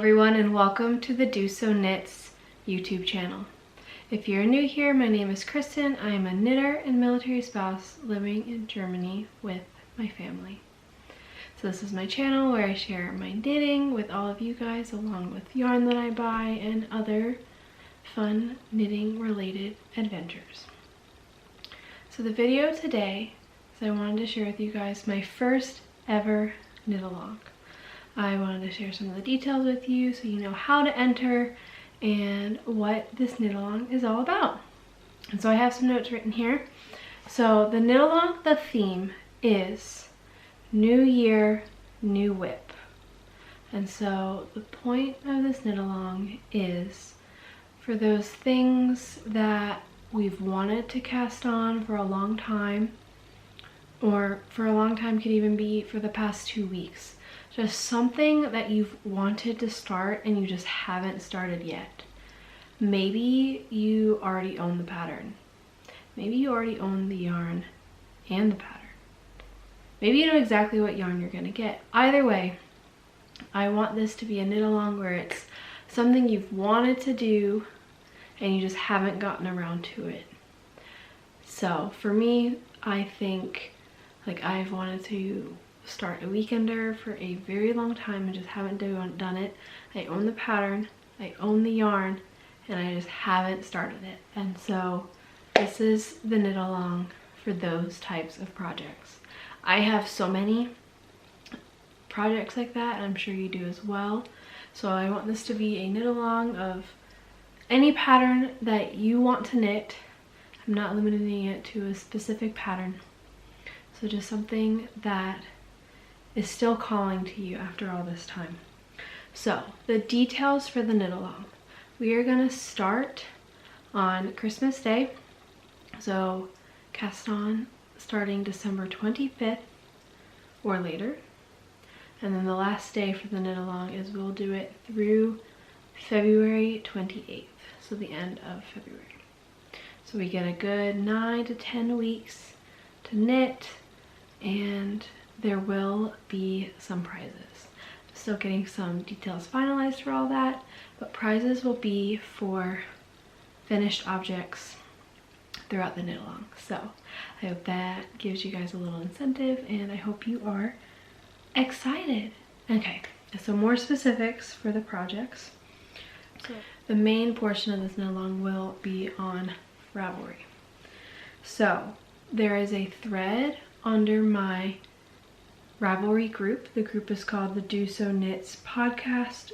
everyone, and welcome to the DoSoKnits YouTube channel. If you're new here, my name is Kristen. I am a knitter and military spouse living in Germany with my family. So this is my channel where I share my knitting with all of you guys, along with yarn that I buy and other fun knitting related adventures. So the video today is I wanted to share with you guys my first ever knit along. I wanted to share some of the details with you so you know how to enter and what this knit along is all about. And so I have some notes written here. So the knit along, the theme is New Year, New WIP. And so the point of this knit along is for those things that we've wanted to cast on for a long time, or for a long time could even be for the past 2 weeks. Just something that you've wanted to start and you just haven't started yet. Maybe you already own the pattern. Maybe you already own the yarn and the pattern. Maybe you know exactly what yarn you're gonna get. Either way, I want this to be a knit along where it's something you've wanted to do and you just haven't gotten around to it. So for me, I think I've wanted to start a weekender for a very long time and just haven't done it. I own the pattern, I own the yarn, and I just haven't started it. And so this is the knit along for those types of projects. I have so many projects like that, and I'm sure you do as well. So I want this to be a knit along of any pattern that you want to knit. I'm not limiting it to a specific pattern. So just something that is still calling to you after all this time. So the details for the knit along. We are gonna start on Christmas Day. So cast on starting December 25th or later. And then the last day for the knit along is we'll do it through February 28th. So the end of February. So we get a good 9 to 10 weeks to knit, and there will be some prizes. Still getting some details finalized for all that, but prizes will be for finished objects throughout the knit along. So I hope that gives you guys a little incentive, and I hope you are excited. Okay, so more specifics for the projects. So the main portion of this knit along will be on Ravelry. So there is a thread under my Ravelry group. The group is called the DoSoKnits podcast,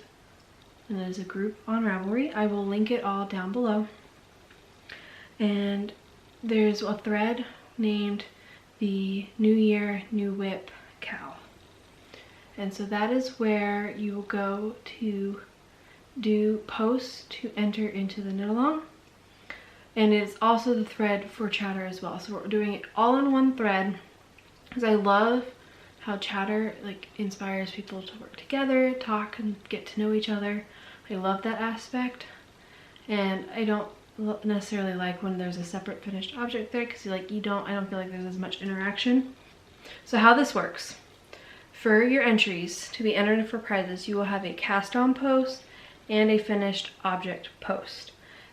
and it is a group on Ravelry. I will link it all down below. And there's a thread named the New Year, New WIP KAL. And so that is where you will go to do posts to enter into the knit along. And it's also the thread for chatter as well. So we're doing it all in one thread because I love how chatter inspires people to work together, talk, and get to know each other. I love that aspect, and I don't necessarily like when there's a separate finished object there because I don't feel like there's as much interaction. So how this works: for your entries to be entered for prizes, you will have a cast on post and a finished object post.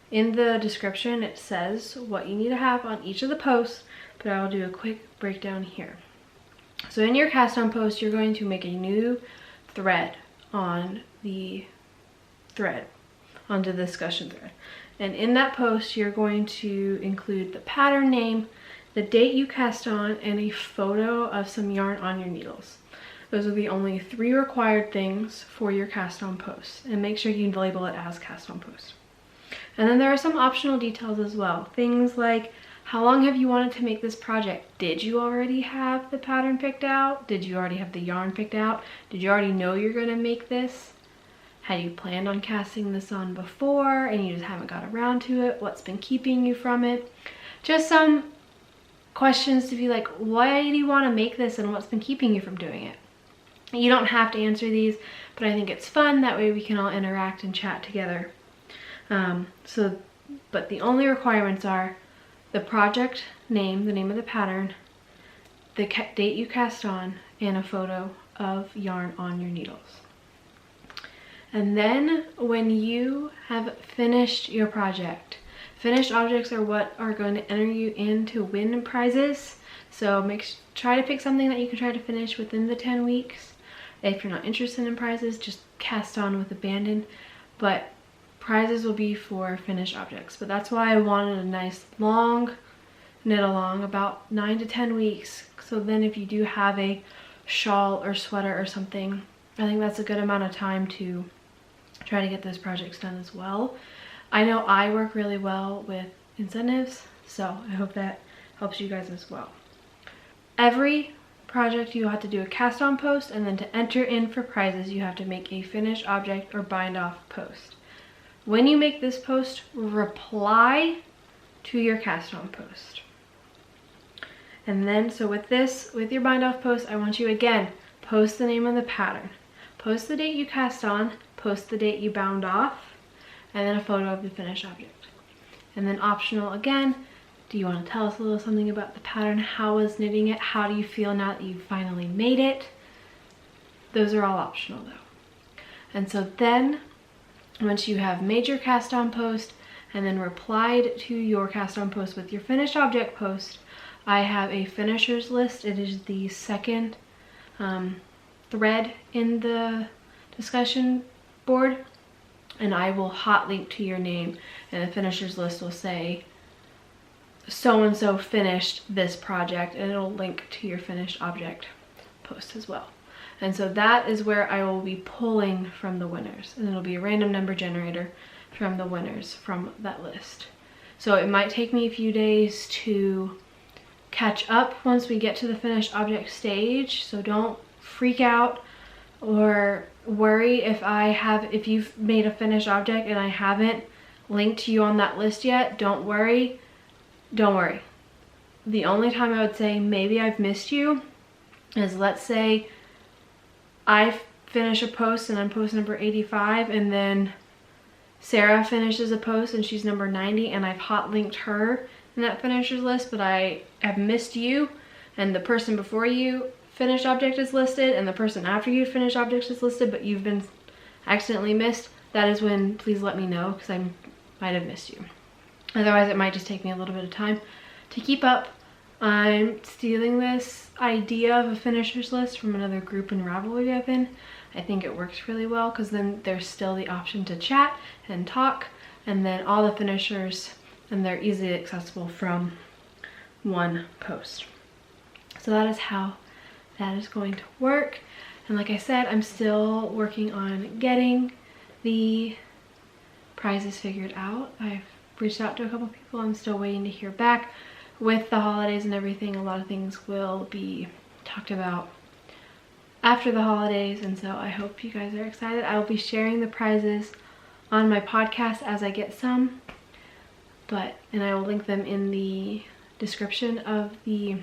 In the description it says what you need to have on each of the posts, but I will do a quick breakdown here. So in your cast on post, you're going to make a new thread on the thread, on the discussion thread. And in that post, you're going to include the pattern name, the date you cast on, and a photo of some yarn on your needles. Those are the only 3 required things for your cast on post. And make sure you label it as cast on post. And then there are some optional details as well. Things like, how long have you wanted to make this project? Did you already have the pattern picked out? Did you already have the yarn picked out? Did you already know you're gonna make this? Had you planned on casting this on before and you just haven't got around to it? What's been keeping you from it? Just some questions to be like, why do you want to make this and what's been keeping you from doing it? You don't have to answer these, but I think it's fun. That way we can all interact and chat together. But the only requirements are the project name, the name of the pattern, the date you cast on, and a photo of yarn on your needles. And then when you have finished your project, finished objects are what are going to enter you in to win prizes. So try to pick something that you can try to finish within the 10 weeks. If you're not interested in prizes, just cast on with abandon. But prizes will be for finished objects. But that's why I wanted a nice long knit along, about 9 to 10 weeks. So then if you do have a shawl or sweater or something, I think that's a good amount of time to try to get those projects done as well. I know I work really well with incentives, so I hope that helps you guys as well. Every project you have to do a cast on post, and then to enter in for prizes you have to make a finished object or bind off post. When you make this post, reply to your cast on post. And then, so with your bind off post, I want you again, post the name of the pattern, post the date you cast on, post the date you bound off, and then a photo of the finished object. And then optional again, do you want to tell us a little something about the pattern? How was knitting it? How do you feel now that you finally made it? Those are all optional though. And so then, once you have made your cast on post and then replied to your cast on post with your finished object post, I have a finishers list. It is the second thread in the discussion board, and I will hot link to your name, and the finishers list will say so and so finished this project, and it'll link to your finished object post as well. And so that is where I will be pulling from the winners, and it'll be a random number generator from the winners from that list. So it might take me a few days to catch up once we get to the finished object stage, so don't freak out or worry if you've made a finished object and I haven't linked to you on that list yet. Don't worry. The only time I would say maybe I've missed you is, let's say I finish a post and I'm post number 85, and then Sarah finishes a post and she's number 90, and I've hot linked her in that finishers list, but I have missed you, and the person before you finished object is listed and the person after you finished object is listed, but you've been accidentally missed. That is when, please let me know, because I might have missed you. Otherwise it might just take me a little bit of time to keep up. I'm stealing this idea of a finishers list from another group in Ravelry I've in. I think it works really well, because then there's still the option to chat and talk, and then all the finishers, and they're easily accessible from one post. So that is how that is going to work. And like I said, I'm still working on getting the prizes figured out. I've reached out to a couple people. I'm still waiting to hear back. With the holidays and everything, a lot of things will be talked about after the holidays, and so I hope you guys are excited. I will be sharing the prizes on my podcast as I get some, and I will link them in the description of the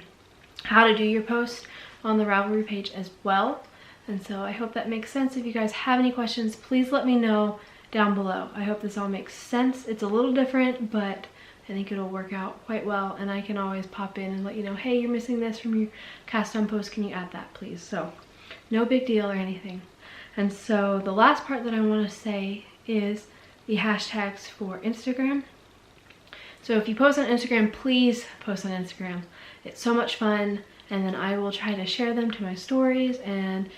how to do your post on the Ravelry page as well. And so I hope that makes sense. If you guys have any questions, please let me know down below. I hope this all makes sense. It's a little different, but I think it'll work out quite well, and I can always pop in and let you know, hey, you're missing this from your cast on post, can you add that please? So no big deal or anything. And so the last part that I want to say is the hashtags for Instagram. So if you post on Instagram, please post on Instagram. It's so much fun, and then I will try to share them to my stories, and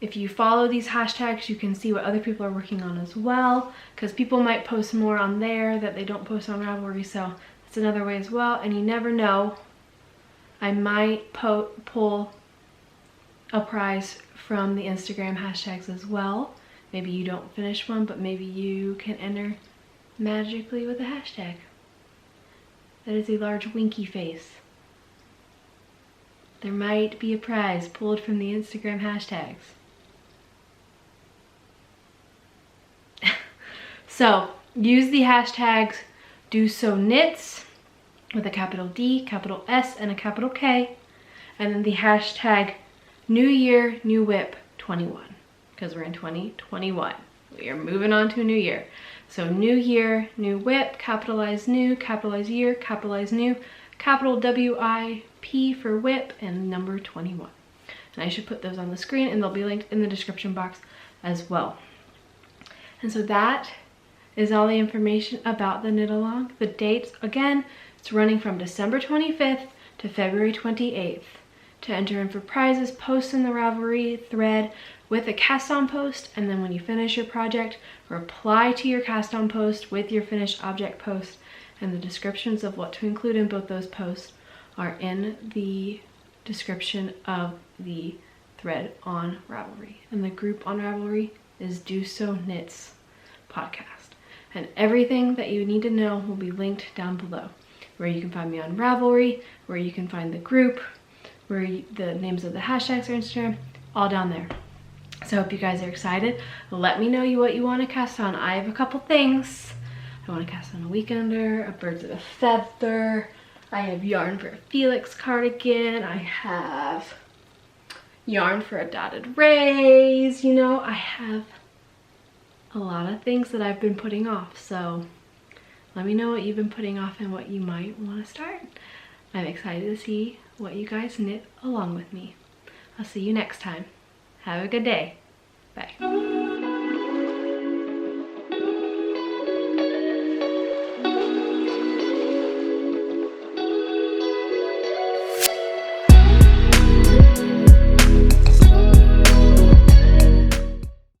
if you follow these hashtags, you can see what other people are working on as well, because people might post more on there that they don't post on Ravelry, so that's another way as well. And you never know, I might pull a prize from the Instagram hashtags as well. Maybe you don't finish one, but maybe you can enter magically with a hashtag. That is a large winky face. There might be a prize pulled from the Instagram hashtags. So use the hashtags DoSoKnits with a capital D, capital S, and a capital K, and then the hashtag New Year, New WIP 21, because we're in 2021. We are moving on to a new year. So New Year, New WIP, capitalize new, capitalize year, capitalize new, capital WIP for WIP, and number 21. And I should put those on the screen, and they'll be linked in the description box as well. And so that is all the information about the knit along. The dates, again, it's running from December 25th to February 28th. To enter in for prizes, post in the Ravelry thread with a cast on post, and then when you finish your project, reply to your cast on post with your finished object post, and the descriptions of what to include in both those posts are in the description of the thread on Ravelry. And the group on Ravelry is DoSoKnits podcast. And everything that you need to know will be linked down below, where you can find me on Ravelry, where you can find the group, where the names of the hashtags are Instagram, all down there. So I hope you guys are excited. Let me know what you want to cast on. I have a couple things. I want to cast on a weekender, a birds of a feather. I have yarn for a Felix cardigan. I have yarn for a dotted raise. You know, I have a lot of things that I've been putting off. So let me know what you've been putting off and what you might want to start. I'm excited to see what you guys knit along with me. I'll see you next time. Have a good day. Bye.